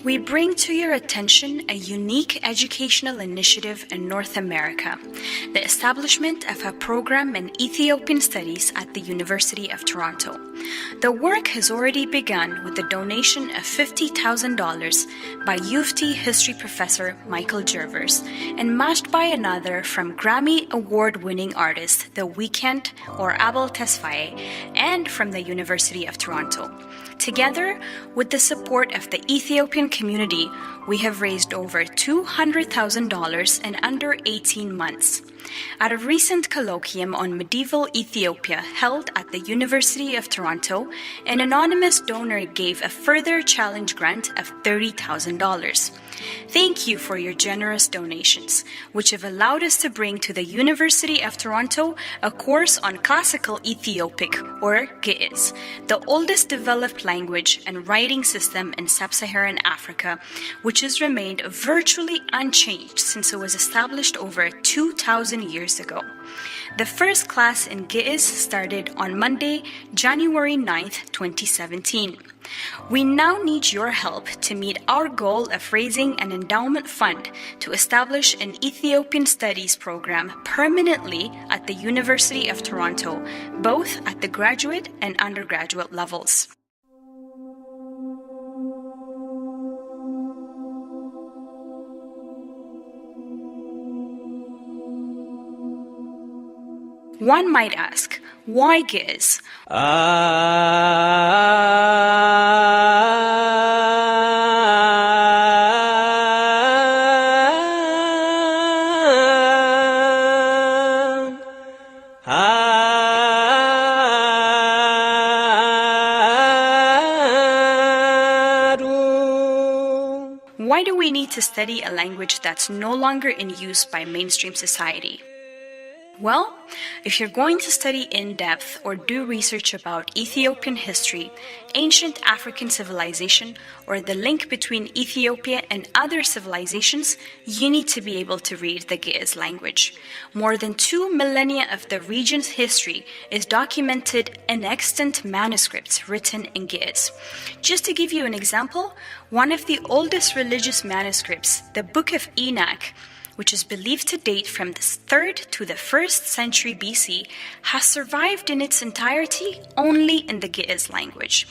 We bring to your attention a unique educational initiative in North America, the establishment of a program in Ethiopian Studies at the University of Toronto. The work has already begun with the donation of $50,000 by U of T history professor Michael Gervers and matched by another from Grammy Award-winning artist The Weeknd or Abel Tesfaye and from the University of Toronto. Together, with the support of the Ethiopian community, we have raised over $200,000 in under 18 months. At a recent colloquium on medieval Ethiopia held at the University of Toronto, an anonymous donor gave a further challenge grant of $30,000. Thank you for your generous donations, which have allowed us to bring to the University of Toronto a course on classical Ethiopic, or Ge'ez, the oldest developed language and writing system in sub-Saharan Africa, which has remained virtually unchanged since it was established over 2,000 years ago. The first class in Ge'ez started on Monday, January 9th, 2017. We now need your help to meet our goal of raising an endowment fund to establish an Ethiopian Studies program permanently at the University of Toronto, both at the graduate and undergraduate levels. One might ask, why Ge'ez? Why do we need to study a language that's no longer in use by mainstream society? Well, if you're going to study in depth or do research about Ethiopian history, ancient African civilization, or the link between Ethiopia and other civilizations, you need to be able to read the Ge'ez language. More than 2 millennia of the region's history is documented in extant manuscripts written in Ge'ez. Just to give you an example, one of the oldest religious manuscripts, the Book of Enoch, which is believed to date from the 3rd to the 1st century BC, has survived in its entirety only in the Ge'ez language.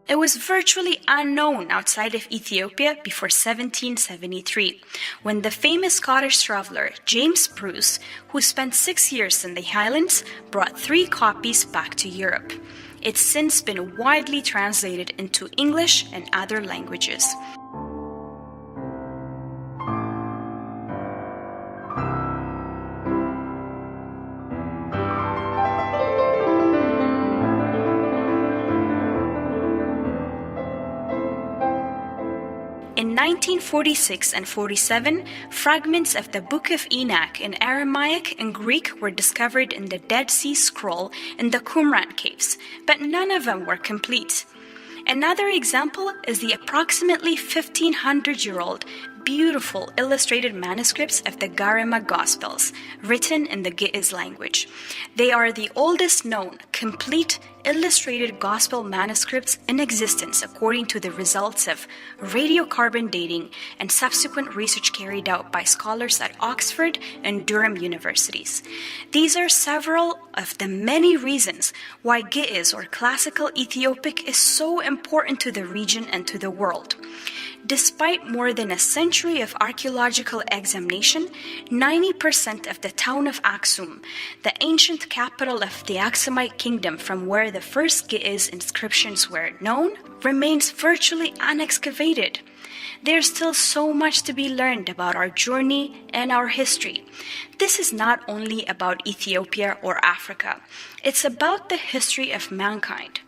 It was virtually unknown outside of Ethiopia before 1773, when the famous Scottish traveller James Bruce, who spent 6 years in the Highlands, brought 3 copies back to Europe. It's since been widely translated into English and other languages. In 1946 and 47, fragments of the Book of Enoch in Aramaic and Greek were discovered in the Dead Sea Scroll in the Qumran caves, but none of them were complete. Another example is the approximately 1500-year-old beautiful illustrated manuscripts of the Garema Gospels, written in the Ge'ez language. They are the oldest known, complete, illustrated Gospel manuscripts in existence according to the results of radiocarbon dating and subsequent research carried out by scholars at Oxford and Durham universities. These are several of the many reasons why Ge'ez or classical Ethiopic is so important to the region and to the world. Despite more than a century of archaeological examination, 90% of the town of Aksum, the ancient capital of the Aksumite kingdom from where the first Ge'ez inscriptions were known, remains virtually unexcavated. There's still so much to be learned about our journey and our history. This is not only about Ethiopia or Africa, it's about the history of mankind.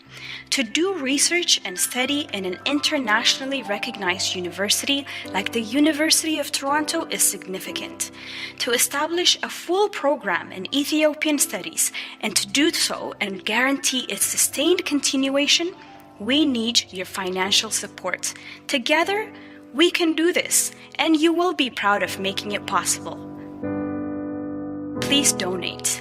To do research and study in an internationally recognized university like the University of Toronto is significant. To establish a full program in Ethiopian studies and to do so and guarantee its sustained continuation, we need your financial support. Together, We can do this, and you will be proud of making it possible. Please donate.